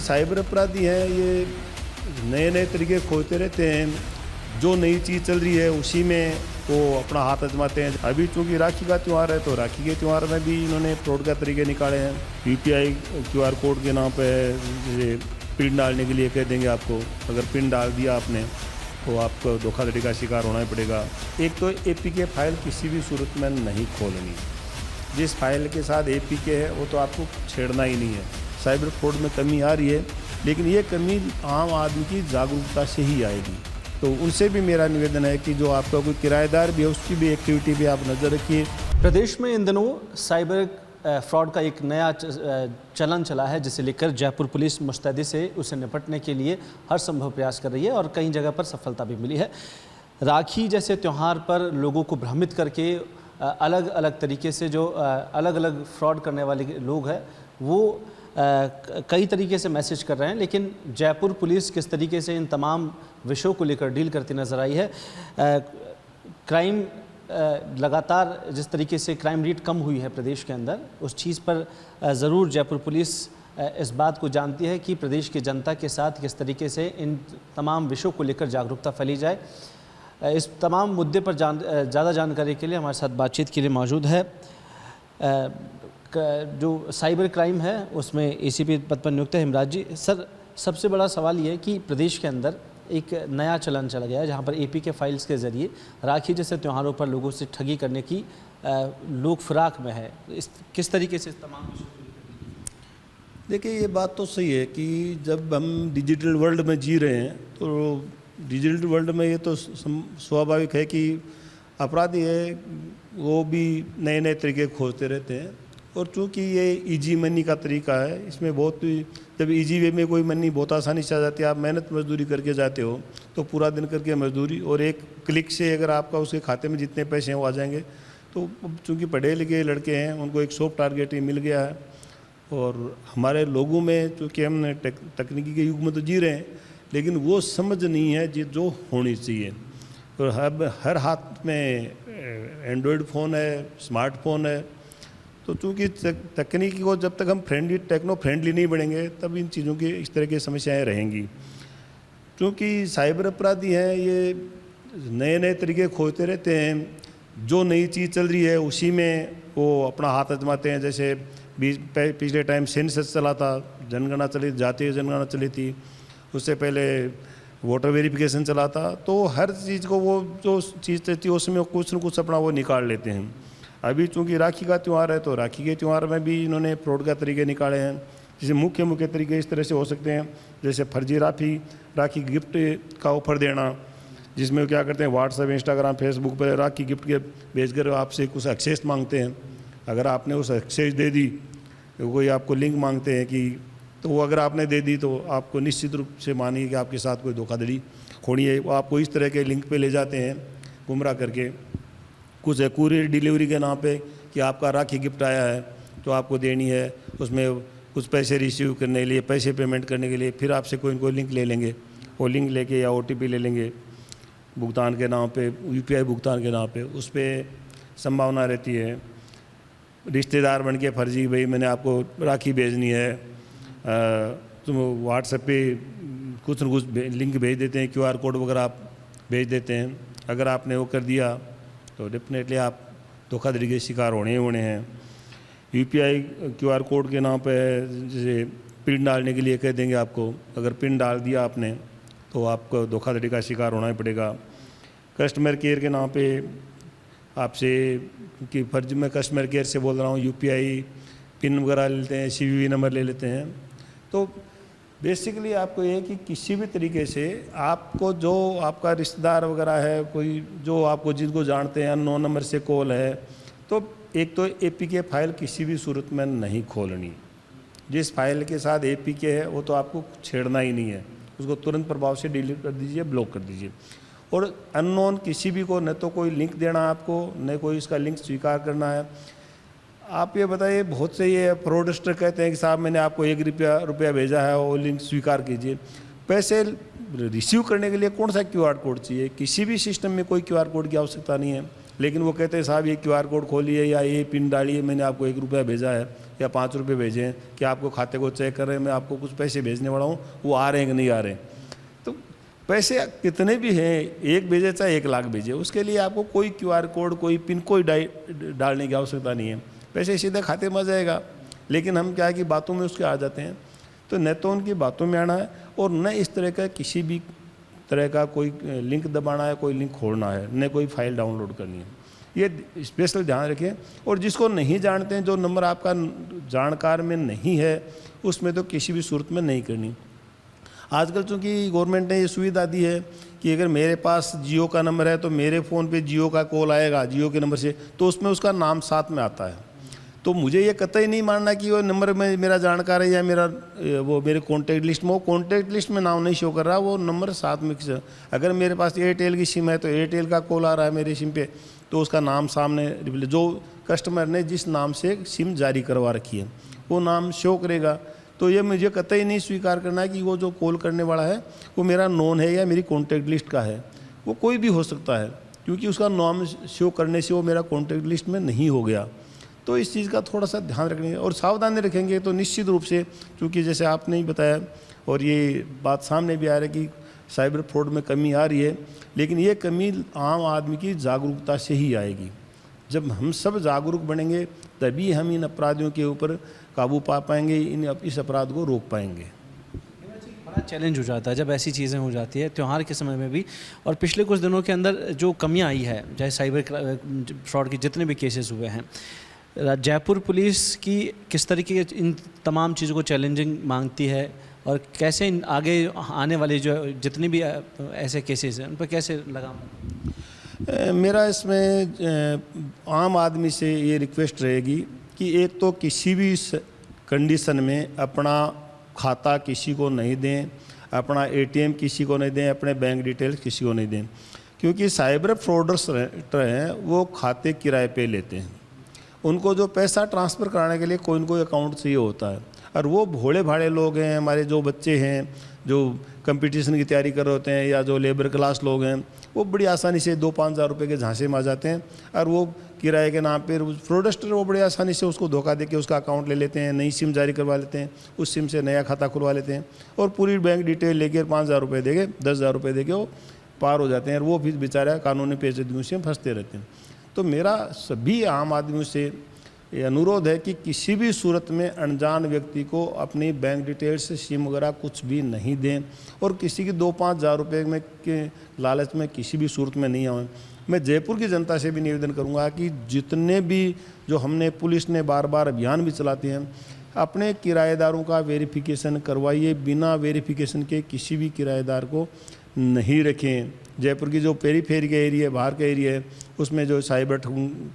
Cyber अपराधी हैं ये नए नए तरीके खोजते रहते हैं, जो नई चीज़ चल रही है उसी में वो अपना हाथ आजमाते हैं। अभी चूँकि राखी का त्यौहार है तो राखी के त्यौहार में भी इन्होंने फ्रॉड का तरीके निकाले हैं। यूपीआई क्यूआर कोड के नाम पे ये पिन डालने के लिए कह देंगे आपको, अगर पिन डाल दिया आपने तो आपको धोखाधड़ी का शिकार होना ही पड़ेगा। एक तो एपीके फाइल किसी भी सूरत में नहीं खोलनी, जिस फाइल के साथ एपीके है वो तो आपको छेड़ना ही नहीं है। साइबर फ्रॉड में कमी आ रही है, लेकिन ये कमी आम आदमी की जागरूकता से ही आएगी। तो उनसे भी मेरा निवेदन है कि जो आपका कोई किराएदार भी है उसकी भी एक्टिविटी पे आप नज़र रखिए। प्रदेश में इन दिनों साइबर फ्रॉड का एक नया चलन चला है, जिसे लेकर जयपुर पुलिस मुस्तैदी से उसे निपटने के लिए हर संभव प्रयास कर रही है और कई जगह पर सफलता भी मिली है। राखी जैसे त्यौहार पर लोगों को भ्रमित करके अलग अलग तरीके से जो अलग अलग फ्रॉड करने वाले लोग हैं वो कई तरीके से मैसेज कर रहे हैं, लेकिन जयपुर पुलिस किस तरीके से इन तमाम विषयों को लेकर डील करती नज़र आई है। क्राइम लगातार जिस तरीके से क्राइम रेट कम हुई है प्रदेश के अंदर, उस चीज़ पर ज़रूर जयपुर पुलिस इस बात को जानती है कि प्रदेश की जनता के साथ किस तरीके से इन तमाम विषयों को लेकर जागरूकता फैली जाए। इस तमाम मुद्दे पर ज़्यादा जानकारी के लिए हमारे साथ बातचीत के लिए मौजूद है जो साइबर क्राइम है उसमें एसीपी पद पर नियुक्त है हिमराज जी। सर, सबसे बड़ा सवाल ये है कि प्रदेश के अंदर एक नया चलन चला गया है जहाँ पर एपीके फाइल्स के ज़रिए राखी जैसे त्योहारों पर लोगों से ठगी करने की लोग फिराक में है। किस तरीके से इस तमाम देखिए, ये बात तो सही है कि जब हम डिजिटल वर्ल्ड में जी रहे हैं तो डिजिटल वर्ल्ड में ये तो स्वाभाविक है कि अपराधी है वो भी नए नए तरीके खोजते रहते हैं। और चूँकि ये इजी मनी का तरीका है, इसमें बहुत जब इजी वे में कोई मनी बहुत आसानी से आ जाती है, आप मेहनत मजदूरी करके जाते हो तो पूरा दिन करके मजदूरी और एक क्लिक से अगर आपका उसके खाते में जितने पैसे हैं वो आ जाएंगे। तो चूँकि पढ़े लिखे लड़के हैं उनको एक सॉफ्ट टारगेट ही मिल गया है। और हमारे लोगों में चूँकि हमने तकनीकी के युग में तो जी रहे हैं, लेकिन वो समझ नहीं है जो होनी चाहिए। और हर हाथ में एंड्रॉयड फ़ोन है, स्मार्टफोन है, तो चूँकि तकनीकी को जब तक हम टेक्नो फ्रेंडली नहीं बनेंगे तब इन चीज़ों की इस तरह की समस्याएं रहेंगी। क्योंकि साइबर अपराधी हैं ये नए नए तरीके खोजते रहते हैं, जो नई चीज़ चल रही है उसी में वो अपना हाथ आजमाते हैं। जैसे पिछले टाइम सेंसस चला था, जनगणना चली, जातीय जनगणना चली थी, उससे पहले वोटर वेरिफिकेशन चला था। तो हर चीज़ को वो जो चीज़ चलती है उसमें कुछ न कुछ अपना वो निकाल लेते हैं। अभी चूँकि राखी का त्यौहार है तो राखी के त्यौहार में भी इन्होंने फ्रॉड का तरीके निकाले हैं। जैसे मुख्य तरीके इस तरह से हो सकते हैं, जैसे फर्जी राखी गिफ्ट का ऑफर देना, जिसमें क्या करते हैं व्हाट्सएप, इंस्टाग्राम, फेसबुक पर राखी गिफ्ट के भेजकर आपसे कुछ एक्सेस मांगते हैं। अगर आपने उस एक्सेस दे दी तो कोई आपको लिंक मांगते हैं कि, तो वो अगर आपने दे दी तो आपको निश्चित रूप से मानिए कि आपके साथ कोई धोखाधड़ी होनी है। वो आपको इस तरह के लिंक पे ले जाते हैं गुमराह करके। कुछ है कुरियर डिलीवरी के नाम पे कि आपका राखी गिफ्ट आया है तो आपको देनी है, उसमें कुछ पैसे रिसीव करने के लिए, पैसे पेमेंट करने के लिए फिर आपसे कोई न कोई लिंक ले लेंगे। वो लिंक लेके या ओटीपी ले लेंगे भुगतान के नाम पे, यूपीआई भुगतान के नाम पे, उस पर संभावना रहती है। रिश्तेदार बन के फर्जी, भाई मैंने आपको राखी भेजनी है, तुम व्हाट्सएप पे कुछ न कुछ लिंक भेज देते हैं, क्यूआर कोड वगैरह आप भेज देते हैं। अगर आपने वो कर दिया तो डेफिनेटली आप धोखाधड़ी के शिकार होने ही होने हैं। यूपीआई क्यूआर कोड के नाम पे जैसे पिन डालने के लिए कह देंगे आपको, अगर पिन डाल दिया आपने तो आपको धोखाधड़ी का शिकार होना ही पड़ेगा। कस्टमर केयर के नाम पे आपसे कि फर्जी में कस्टमर केयर से बोल रहा हूँ, यूपीआई पिन वगैरह ले लेते हैं, सीवीवी नंबर ले लेते हैं। तो बेसिकली आपको ये कि किसी भी तरीके से आपको जो आपका रिश्तेदार वगैरह है, कोई जो आपको जिनको जानते हैं, अननोन नंबर से कॉल है, तो एक तो एपीके फाइल किसी भी सूरत में नहीं खोलनी। जिस फाइल के साथ एपीके है वो तो आपको छेड़ना ही नहीं है, उसको तुरंत प्रभाव से डिलीट कर दीजिए, ब्लॉक कर दीजिए। और अननोन किसी भी को न तो कोई लिंक देना आपको, न कोई इसका लिंक स्वीकार करना है। आप ये बताइए, बहुत से ये फ्रॉडस्टर कहते हैं कि साहब मैंने आपको ₹1 भेजा है, वो लिंक स्वीकार कीजिए। पैसे रिसीव करने के लिए कौन सा क्यूआर कोड चाहिए? किसी भी सिस्टम में कोई क्यूआर कोड की आवश्यकता नहीं है, लेकिन वो कहते हैं साहब ये क्यूआर कोड खोलिए या ये पिन डालिए, मैंने आपको ₹1 भेजा है, या 5 रुपये भेजें कि आपको खाते को चेक कर रहे हैं, मैं आपको कुछ पैसे भेजने वाला हूँ, वो आ रहे हैं कि नहीं आ रहे हैं। तो पैसे कितने भी हैं, 1 भेजे चाहे 1 लाख भेजे, उसके लिए आपको कोई QR कोड, कोई पिन, कोई डालने की आवश्यकता नहीं है, पैसे सीधे खाते में आ जाएगा। लेकिन हम क्या है कि बातों में उसके आ जाते हैं। तो न तो उनकी बातों में आना है और न इस तरह का किसी भी तरह का कोई लिंक दबाना है, कोई लिंक खोलना है, न कोई फाइल डाउनलोड करनी है। ये स्पेशल ध्यान रखें। और जिसको नहीं जानते हैं, जो नंबर आपका जानकार में नहीं है, उसमें तो किसी भी सूरत में नहीं करनी। आजकल चूँकि गवर्नमेंट ने ये सुविधा दी है कि अगर मेरे पास जियो का नंबर है तो मेरे फ़ोन पे जियो का कॉल आएगा जियो के नंबर से, तो उसमें उसका नाम साथ में आता है। तो मुझे ये कतई नहीं मानना कि वो नंबर में मेरा जानकार है या मेरा वो मेरे कॉन्टैक्ट लिस्ट में, वो कॉन्टैक्ट लिस्ट में नाम नहीं शो कर रहा, वो नंबर साथ में। अगर मेरे पास एयरटेल की सिम है तो एयरटेल का कॉल आ रहा है मेरे सिम पे, तो उसका नाम सामने, जो कस्टमर ने जिस नाम से सिम जारी करवा रखी है वो नाम शो करेगा। तो ये मुझे कतई नहीं स्वीकार करना है कि वो जो कॉल करने वाला है वो मेरा नॉन है या मेरी कॉन्टैक्ट लिस्ट का है। वो कोई भी हो सकता है, क्योंकि उसका नाम शो करने से वो मेरा कॉन्टैक्ट लिस्ट में नहीं हो गया। तो इस चीज़ का थोड़ा सा ध्यान रखेंगे और सावधानी रखेंगे तो निश्चित रूप से, क्योंकि जैसे आपने ही बताया और ये बात सामने भी आ रही है कि साइबर फ्रॉड में कमी आ रही है, लेकिन ये कमी आम आदमी की जागरूकता से ही आएगी। जब हम सब जागरूक बनेंगे तभी हम इन अपराधियों के ऊपर काबू पा पाएंगे, इस अपराध को रोक पाएंगे। बड़ा चैलेंज हो जाता है जब ऐसी चीज़ें हो जाती है त्यौहार के समय में भी। और पिछले कुछ दिनों के अंदर जो कमियां आई है, चाहे साइबर फ्रॉड के जितने भी केसेस हुए हैं, जयपुर पुलिस की किस तरीके के इन तमाम चीज़ों को चैलेंजिंग मांगती है और कैसे इन आगे आने वाले जो जितने भी ऐसे केसेस हैं उन पर कैसे लगाम? मेरा इसमें आम आदमी से ये रिक्वेस्ट रहेगी कि एक तो किसी भी कंडीशन में अपना खाता किसी को नहीं दें, अपना ATM किसी को नहीं दें, अपने बैंक डिटेल्स किसी को नहीं दें, क्योंकि साइबर फ्रॉडर्स हैं वो खाते किराए पे लेते हैं। उनको जो पैसा ट्रांसफ़र कराने के लिए कोई न कोई अकाउंट चाहिए होता है, और वो भोले भाले लोग हैं, हमारे जो बच्चे हैं जो कंपटीशन की तैयारी कर रहे होते हैं या जो लेबर क्लास लोग हैं, वो बड़ी आसानी से 2-5 हज़ार रुपये के झांसे में आ जाते हैं और वो किराए के नाम पर फ्रॉडस्टर वो बड़ी आसानी से उसको धोखा देके उसका अकाउंट ले लेते हैं, नई सिम जारी करवा लेते हैं, उस सिम से नया खाता खुलवा लेते हैं और पूरी बैंक डिटेल लेकर 5,000 रुपये देके 10,000 रुपये देके वो पार हो जाते हैं और वो फिर बेचारा कानूनी पेचीदगियों से फंसते रहते हैं। तो मेरा सभी आम आदमियों से ये अनुरोध है कि किसी भी सूरत में अनजान व्यक्ति को अपनी बैंक डिटेल्स, सिम वगैरह कुछ भी नहीं दें और किसी की 2-5 हज़ार रुपये में के लालच में किसी भी सूरत में नहीं आएँ। मैं जयपुर की जनता से भी निवेदन करूंगा कि जितने भी जो हमने पुलिस ने बार बार अभियान भी चलाते हैं, अपने किराएदारों का वेरिफिकेशन करवाइए। बिना वेरिफिकेशन के किसी भी किराएदार को नहीं रखें। जयपुर की जो पेरीफेरी का एरिया है, बाहर का एरिया है, उसमें जो साइबर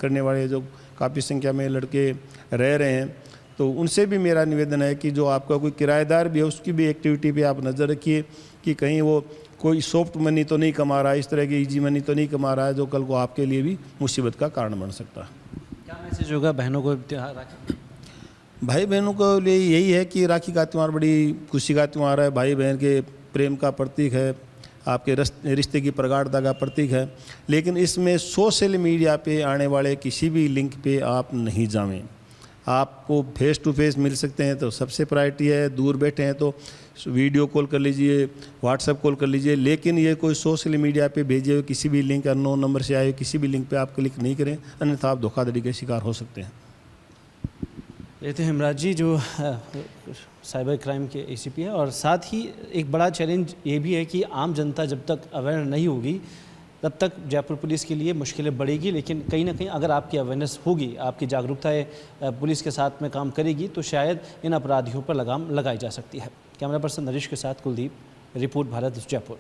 करने वाले जो काफ़ी संख्या में लड़के रह रहे हैं, तो उनसे भी मेरा निवेदन है कि जो आपका कोई किराएदार भी है उसकी भी एक्टिविटी पे आप नज़र रखिए कि कहीं वो कोई सॉफ्ट मनी तो नहीं कमा रहा है, इस तरह की इजी मनी तो नहीं कमा रहा है जो कल को आपके लिए भी मुसीबत का कारण बन सकता है। क्या मैसेज होगा बहनों को त्योहार राखी? भाई बहनों को लिए यही है कि राखी का त्यौहार बड़ी खुशी का त्यौहार है, भाई बहन के प्रेम का प्रतीक है, आपके रिश्ते की प्रगाढ़ता का प्रतीक है। लेकिन इसमें सोशल मीडिया पे आने वाले किसी भी लिंक पे आप नहीं जाएं। आपको फेस टू फेस मिल सकते हैं तो सबसे प्रायोरिटी है, दूर बैठे हैं तो वीडियो कॉल कर लीजिए, व्हाट्सएप कॉल कर लीजिए, लेकिन ये कोई सोशल मीडिया पे भेजे हुए किसी भी लिंक, अननोन नंबर से आए हुए किसी भी लिंक पे आप क्लिक नहीं करें, अन्यथा आप धोखाधड़ी के शिकार हो सकते हैं। ये थे हेमराज जी जो साइबर क्राइम के ACP है। और साथ ही एक बड़ा चैलेंज ये भी है कि आम जनता जब तक अवेयर नहीं होगी तब तक जयपुर पुलिस के लिए मुश्किलें बढ़ेगी, लेकिन कहीं ना कहीं अगर आपकी अवेयरनेस होगी, आपकी जागरूकता पुलिस के साथ में काम करेगी तो शायद इन अपराधियों पर लगाम लगाई जा सकती है। कैमरा पर्सन नरेश के साथ कुलदीप, रिपोर्ट भारत, जयपुर।